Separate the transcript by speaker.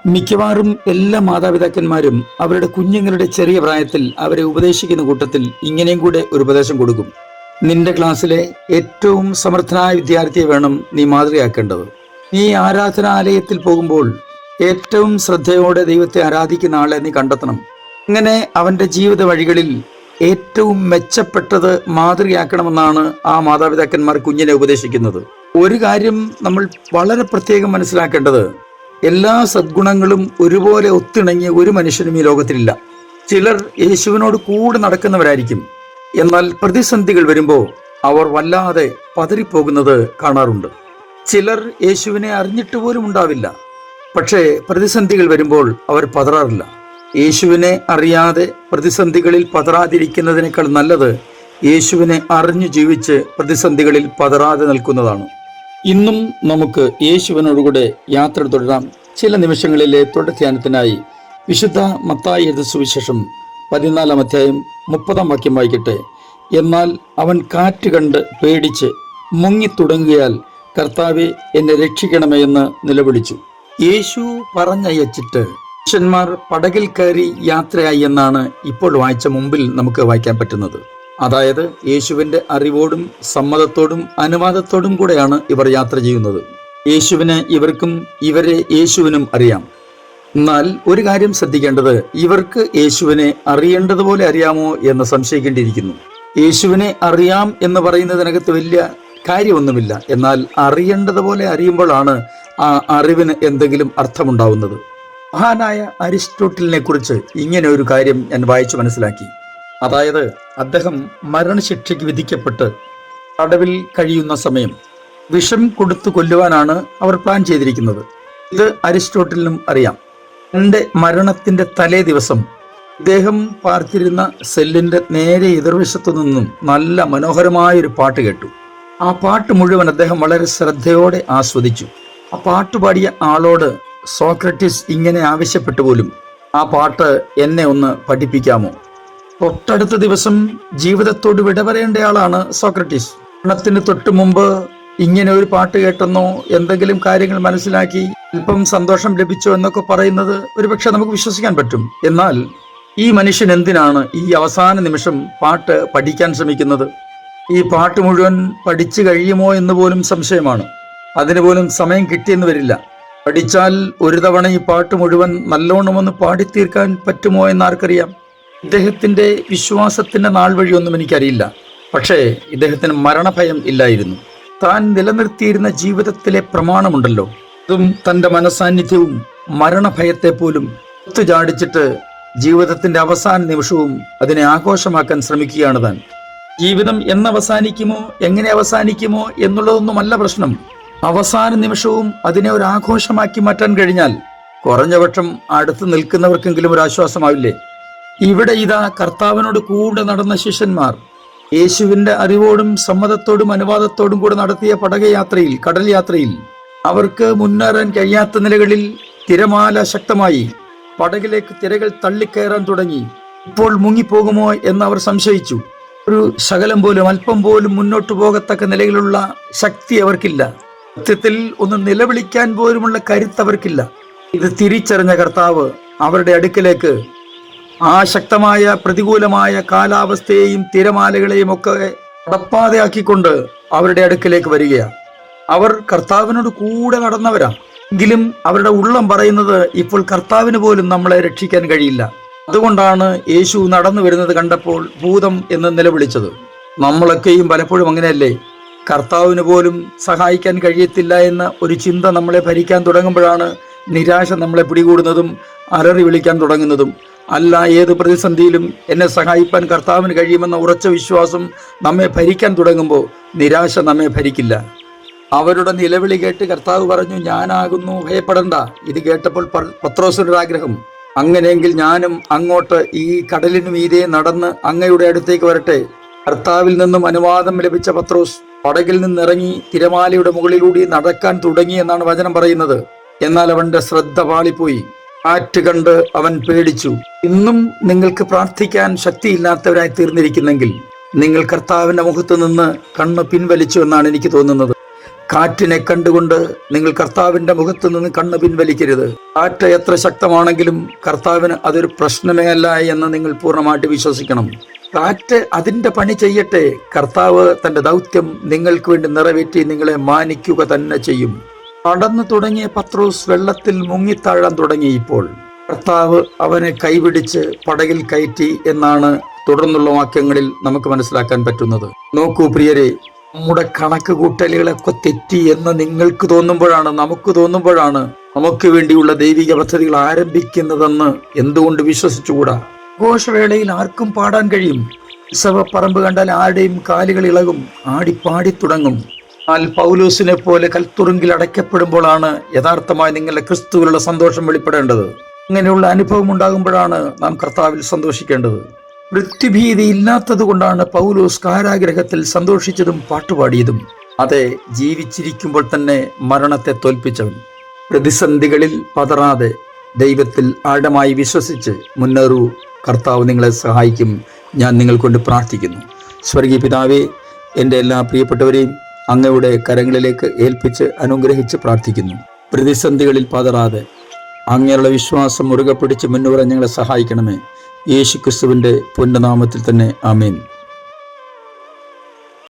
Speaker 1: മിക്കവാറും എല്ലാ മാതാപിതാക്കന്മാരും അവരുടെ കുഞ്ഞുങ്ങളുടെ ചെറിയ പ്രായത്തിൽ അവരെ ഉപദേശിക്കുന്ന കൂട്ടത്തിൽ ഇങ്ങനെയും കൂടെ ഒരു ഉപദേശം കൊടുക്കും. നിന്റെ ക്ലാസ്സിലെ ഏറ്റവും സമർത്ഥനായ വിദ്യാർത്ഥിയെ വേണം നീ മാതൃകയാക്കേണ്ടത്. നീ ആരാധനാലയത്തിൽ പോകുമ്പോൾ ഏറ്റവും ശ്രദ്ധയോടെ ദൈവത്തെ ആരാധിക്കുന്ന ആളെ നീ കണ്ടെത്തണം. ഇങ്ങനെ അവന്റെ ജീവിത വഴികളിൽ ഏറ്റവും മെച്ചപ്പെട്ടത് മാതൃകയാക്കണമെന്നാണ് ആ മാതാപിതാക്കന്മാർ കുഞ്ഞിനെ ഉപദേശിക്കുന്നത്. ഒരു കാര്യം നമ്മൾ വളരെ പ്രത്യേകം മനസ്സിലാക്കേണ്ടത്, എല്ലാ സദ്ഗുണങ്ങളും ഒരുപോലെ ഒത്തിണങ്ങിയ ഒരു മനുഷ്യനും ഈ ലോകത്തിലില്ല. ചിലർ യേശുവിനോട് കൂടെ നടക്കുന്നവരായിരിക്കും, എന്നാൽ പ്രതിസന്ധികൾ വരുമ്പോൾ അവർ വല്ലാതെ പതറിപ്പോകുന്നത് കാണാറുണ്ട്. ചിലർ യേശുവിനെ അറിഞ്ഞിട്ട് പോലും ഉണ്ടാവില്ല, പക്ഷേ പ്രതിസന്ധികൾ വരുമ്പോൾ അവർ പതറാറില്ല. യേശുവിനെ അറിയാതെ പ്രതിസന്ധികളിൽ പതറാതിരിക്കുന്നതിനേക്കാൾ നല്ലത് യേശുവിനെ അറിഞ്ഞു ജീവിച്ച് പ്രതിസന്ധികളിൽ പതറാതെ നിൽക്കുന്നതാണ്. ഇന്നും നമുക്ക് യേശുവിനോടുകൂടെ യാത്ര തുടരാം. ചില നിമിഷങ്ങളിലെ തുടർധ്യാനത്തിനായി വിശുദ്ധ മത്തായി എഴുതിയ സുവിശേഷം 14-ാം അധ്യായം 30-ാം വാക്യം വായിക്കട്ടെ. എന്നാൽ അവൻ കാറ്റ് കണ്ട് പേടിച്ച് മുങ്ങിത്തുടങ്ങിയാൽ കർത്താവെ എന്നെ രക്ഷിക്കണമേ എന്ന് നിലവിളിച്ചു. യേശു പറഞ്ഞയച്ചിട്ട് ശിഷ്യന്മാർ പടകിൽ കയറി യാത്രയായി എന്നാണ് ഇപ്പോൾ വായിച്ച മുമ്പിൽ നമുക്ക് വായിക്കാൻ പറ്റുന്നത്. അതായത് യേശുവിന്റെ അറിവോടും സമ്മതത്തോടും അനുവാദത്തോടും കൂടെയാണ് ഇവർ യാത്ര ചെയ്യുന്നത്. യേശുവിനെ ഇവർക്കും ഇവരെ യേശുവിനും അറിയാം. എന്നാൽ ഒരു കാര്യം ശ്രദ്ധിക്കേണ്ടത്, ഇവർക്ക് യേശുവിനെ അറിയേണ്ടതുപോലെ അറിയാമോ എന്ന് സംശയിക്കേണ്ടിയിരിക്കുന്നു. യേശുവിനെ അറിയാം എന്ന് പറയുന്നതിനകത്ത് വലിയ കാര്യമൊന്നുമില്ല. എന്നാൽ അറിയേണ്ടതുപോലെ അറിയുമ്പോഴാണ് ആ അറിവിന് എന്തെങ്കിലും അർത്ഥമുണ്ടാവുന്നത്. മഹാനായ അരിസ്റ്റോട്ടിലിനെ കുറിച്ച് ഇങ്ങനെ ഒരു കാര്യം ഞാൻ വായിച്ചു മനസ്സിലാക്കി. അതായത് അദ്ദേഹം മരണശിക്ഷയ്ക്ക് വിധിക്കപ്പെട്ട് തടവിൽ കഴിയുന്ന സമയം വിഷം കൊടുത്തു കൊല്ലുവാനാണ് അവർ പ്ലാൻ ചെയ്തിരിക്കുന്നത്. ഇത് അരിസ്റ്റോട്ടിലിനും അറിയാം. തൻ്റെ മരണത്തിന്റെ തലേ ദിവസം ഇദ്ദേഹം പാർത്തിരുന്ന സെല്ലിന്റെ നേരെ എതിർവശത്തു നിന്നും നല്ല മനോഹരമായൊരു പാട്ട് കേട്ടു. ആ പാട്ട് മുഴുവൻ അദ്ദേഹം വളരെ ശ്രദ്ധയോടെ ആസ്വദിച്ചു. ആ പാട്ട് പാടിയ ആളോട് സോക്രട്ടീസ് ഇങ്ങനെ ആവശ്യപ്പെട്ടു പോലും, ആ പാട്ട് എന്നെ ഒന്ന് പഠിപ്പിക്കാമോ? തൊട്ടടുത്ത ദിവസം ജീവിതത്തോട് വിട പറയേണ്ടയാളാണ് സോക്രട്ടീസ്. മരണത്തിന് തൊട്ട് മുമ്പ് ഇങ്ങനെ ഒരു പാട്ട് കേട്ടെന്നോ എന്തെങ്കിലും കാര്യങ്ങൾ മനസ്സിലാക്കി അല്പം സന്തോഷം ലഭിച്ചോ എന്നൊക്കെ പറയുന്നത് ഒരുപക്ഷെ നമുക്ക് വിശ്വസിക്കാൻ പറ്റും. എന്നാൽ ഈ മനുഷ്യൻ എന്തിനാണ് ഈ അവസാന നിമിഷം പാട്ട് പഠിക്കാൻ ശ്രമിക്കുന്നത്? ഈ പാട്ട് മുഴുവൻ പഠിച്ചു കഴിയുമോ എന്ന് പോലും സംശയമാണ്. അതിന് പോലും സമയം കിട്ടിയെന്ന് വരില്ല. പഠിച്ചാൽ ഒരു തവണ ഈ പാട്ട് മുഴുവൻ നല്ലോണം ഒന്ന് പാടിത്തീർക്കാൻ പറ്റുമോ എന്നാർക്കറിയാം. ഇദ്ദേഹത്തിന്റെ വിശ്വാസത്തിന്റെ നാൾ വഴിയൊന്നും എനിക്കറിയില്ല. പക്ഷേ ഇദ്ദേഹത്തിന് മരണഭയം ഇല്ലായിരുന്നു. താൻ നിലനിർത്തിയിരുന്ന ജീവിതത്തിലെ പ്രമാണമുണ്ടല്ലോ, അതും തൻ്റെ മനസാന്നിധ്യവും മരണഭയത്തെ പോലും ഒത്തുചാടിച്ചിട്ട് ജീവിതത്തിന്റെ അവസാന നിമിഷവും അതിനെ ആഘോഷമാക്കാൻ ശ്രമിക്കുകയാണ് താൻ. ജീവിതം എന്നവസാനിക്കുമോ എങ്ങനെ അവസാനിക്കുമോ എന്നുള്ളതൊന്നുമല്ല പ്രശ്നം. അവസാന നിമിഷവും അതിനെ ഒരു ആഘോഷമാക്കി മാറ്റാൻ കഴിഞ്ഞാൽ കുറഞ്ഞപക്ഷം അടുത്ത് നിൽക്കുന്നവർക്കെങ്കിലും ഒരു ആശ്വാസമാവില്ലേ? ഇവിടെ ഇതാ കർത്താവിനോട് കൂടെ നടന്ന ശിഷ്യന്മാർ യേശുവിന്റെ അറിവോടും സമ്മതത്തോടും അനുവാദത്തോടും കൂടെ നടത്തിയ പടകയാത്രയിൽ, കടൽ യാത്രയിൽ അവർക്ക് മുന്നേറാൻ കഴിയാത്ത നിലകളിൽ തിരമാല ശക്തമായി. പടകിലേക്ക് തിരകൾ തള്ളിക്കയറാൻ തുടങ്ങി. ഇപ്പോൾ മുങ്ങിപ്പോകുമോ എന്ന് അവർ സംശയിച്ചു. ഒരു ശകലം പോലും അല്പം പോലും മുന്നോട്ട് പോകത്തക്ക നിലയിലുള്ള ശക്തി അവർക്കില്ല. സത്യത്തിൽ ഒന്ന് നിലവിളിക്കാൻ പോലുമുള്ള കരുത്ത് അവർക്കില്ല. ഇത് തിരിച്ചറിഞ്ഞ കർത്താവ് അവരുടെ അടുക്കലേക്ക് ആ ശക്തമായ പ്രതികൂലമായ കാലാവസ്ഥയെയും തിരമാലകളെയും ഒക്കെ നടപ്പാതെയാക്കിക്കൊണ്ട് അവരുടെ അടുക്കലേക്ക് വരികയാണ്. അവർ കർത്താവിനോട് കൂടെ നടന്നവരാ. എങ്കിലും അവരുടെ ഉള്ളം പറയുന്നത്, ഇപ്പോൾ കർത്താവിന് പോലും നമ്മളെ രക്ഷിക്കാൻ കഴിയില്ല. അതുകൊണ്ടാണ് യേശു നടന്നു വരുന്നത് കണ്ടപ്പോൾ ഭൂതം എന്ന് നിലവിളിച്ചത്. നമ്മളൊക്കെയും പലപ്പോഴും അങ്ങനെയല്ലേ? കർത്താവിന് പോലും സഹായിക്കാൻ കഴിയത്തില്ല എന്ന ഒരു ചിന്ത നമ്മളെ ഭരിക്കാൻ തുടങ്ങുമ്പോഴാണ് നിരാശ നമ്മളെ പിടികൂടുന്നതും അലറി വിളിക്കാൻ തുടങ്ങുന്നതും. അല്ല, ഏത് പ്രതിസന്ധിയിലും എന്നെ സഹായിപ്പാൻ കർത്താവിന് കഴിയുമെന്ന ഉറച്ച വിശ്വാസം നമ്മെ ഭരിക്കാൻ തുടങ്ങുമ്പോൾ നിരാശ നമ്മെ ഭരിക്കില്ല. അവരുടെ നിലവിളി കേട്ട് കർത്താവ് പറഞ്ഞു, ഞാനാകുന്നു, ഭയപ്പെടണ്ട. ഇത് കേട്ടപ്പോൾ പത്രോസിനൊരു ആഗ്രഹം, അങ്ങനെയെങ്കിൽ ഞാനും അങ്ങോട്ട് ഈ കടലിനു മീതെ നടന്ന് അങ്ങയുടെ അടുത്തേക്ക് വരട്ടെ. കർത്താവിൽ നിന്നും അനുവാദം ലഭിച്ച പത്രോസ് പടകിൽ നിന്നിറങ്ങി തിരമാലയുടെ മുകളിലൂടെ നടക്കാൻ തുടങ്ങി എന്നാണ് വചനം പറയുന്നത്. എന്നാൽ അവന്റെ ശ്രദ്ധ പാളിപ്പോയി. കാറ്റ് കണ്ട് അവൻ പേടിച്ചു. ഇന്നും നിങ്ങൾക്ക് പ്രാർത്ഥിക്കാൻ ശക്തിയില്ലാത്തവരായി തീർന്നിരിക്കുന്നെങ്കിൽ നിങ്ങൾ കർത്താവിന്റെ മുഖത്ത് നിന്ന് കണ്ണ് പിൻവലിച്ചു എന്നാണ് എനിക്ക് തോന്നുന്നത്. കാറ്റിനെ കണ്ടുകൊണ്ട് നിങ്ങൾ കർത്താവിന്റെ മുഖത്തു നിന്ന് കണ്ണ് പിൻവലിക്കരുത്. കാറ്റ് എത്ര ശക്തമാണെങ്കിലും കർത്താവിന് അതൊരു പ്രശ്നമേ അല്ല എന്ന് നിങ്ങൾ പൂർണ്ണമായിട്ട് വിശ്വസിക്കണം. കാറ്റ് അതിന്റെ പണി ചെയ്യട്ടെ. കർത്താവ് തന്റെ ദൗത്യം നിങ്ങൾക്ക് വേണ്ടി നിറവേറ്റി നിങ്ങളെ മാനിക്കുക തന്നെ ചെയ്യും. നടന്നു തുടങ്ങിയ പത്രോസ് വെള്ളത്തിൽ മുങ്ങിത്താഴാൻ തുടങ്ങിയപ്പോൾ കർത്താവ് അവനെ കൈപിടിച്ച് പടകിൽ കയറ്റി എന്നാണ് തുടർന്നുള്ള വാക്യങ്ങളിൽ നമുക്ക് മനസ്സിലാക്കാൻ പറ്റുന്നത്. നോക്കൂ പ്രിയരെ, നമ്മുടെ കണക്ക് കൂട്ടലുകളൊക്കെ തെറ്റി എന്ന് നിങ്ങൾക്ക് തോന്നുമ്പോഴാണ്, നമുക്ക് വേണ്ടിയുള്ള ദൈവിക പദ്ധതികൾ ആരംഭിക്കുന്നതെന്ന് എന്തുകൊണ്ട് വിശ്വസിച്ചുകൂടാ? ഘോഷവേളയിൽ ആർക്കും പാടാൻ കഴിയും. ഉത്സവപ്പറമ്പ് കണ്ടാൽ ആരുടെയും കാലുകൾ ഇളകും, ആടിപ്പാടി തുടങ്ങും. എന്നാൽ പൗലോസിനെ പോലെ കൽത്തുറുങ്കിൽ അടയ്ക്കപ്പെടുമ്പോഴാണ് യഥാർത്ഥമായി നിങ്ങളുടെ ക്രിസ്തുവിലുള്ള സന്തോഷം വെളിപ്പെടേണ്ടത്. അങ്ങനെയുള്ള അനുഭവം ഉണ്ടാകുമ്പോഴാണ് നാം കർത്താവിൽ സന്തോഷിക്കേണ്ടത്. മൃത്യുഭീതി ഇല്ലാത്തത് കൊണ്ടാണ് പൗലോസ് കാരാഗ്രഹത്തിൽ സന്തോഷിച്ചതും പാട്ടുപാടിയതും. അതെ, ജീവിച്ചിരിക്കുമ്പോൾ തന്നെ മരണത്തെ തോൽപ്പിച്ചവൻ. പ്രതിസന്ധികളിൽ പതറാതെ ദൈവത്തിൽ ആഴമായി വിശ്വസിച്ച് മുന്നേറൂ. കർത്താവ് നിങ്ങളെ സഹായിക്കും. ഞാൻ നിങ്ങൾ കൊണ്ട് പ്രാർത്ഥിക്കുന്നു. സ്വർഗീയ പിതാവേ, എൻ്റെ എല്ലാ പ്രിയപ്പെട്ടവരെയും അങ്ങയുടെ കരങ്ങളിലേക്ക് ഏൽപ്പിച്ച് അനുഗ്രഹിച്ച് പ്രാർത്ഥിക്കുന്നു. പ്രതിസന്ധികളിൽ പതറാതെ അങ്ങനെയുള്ള വിശ്വാസം മുറുകെ പിടിച്ച് മുന്നേറാൻ ഞങ്ങളെ സഹായിക്കണമേ. യേശു ക്രിസ്തുവിൻ്റെ പുണ്യനാമത്തിൽ തന്നെ ആമേൻ.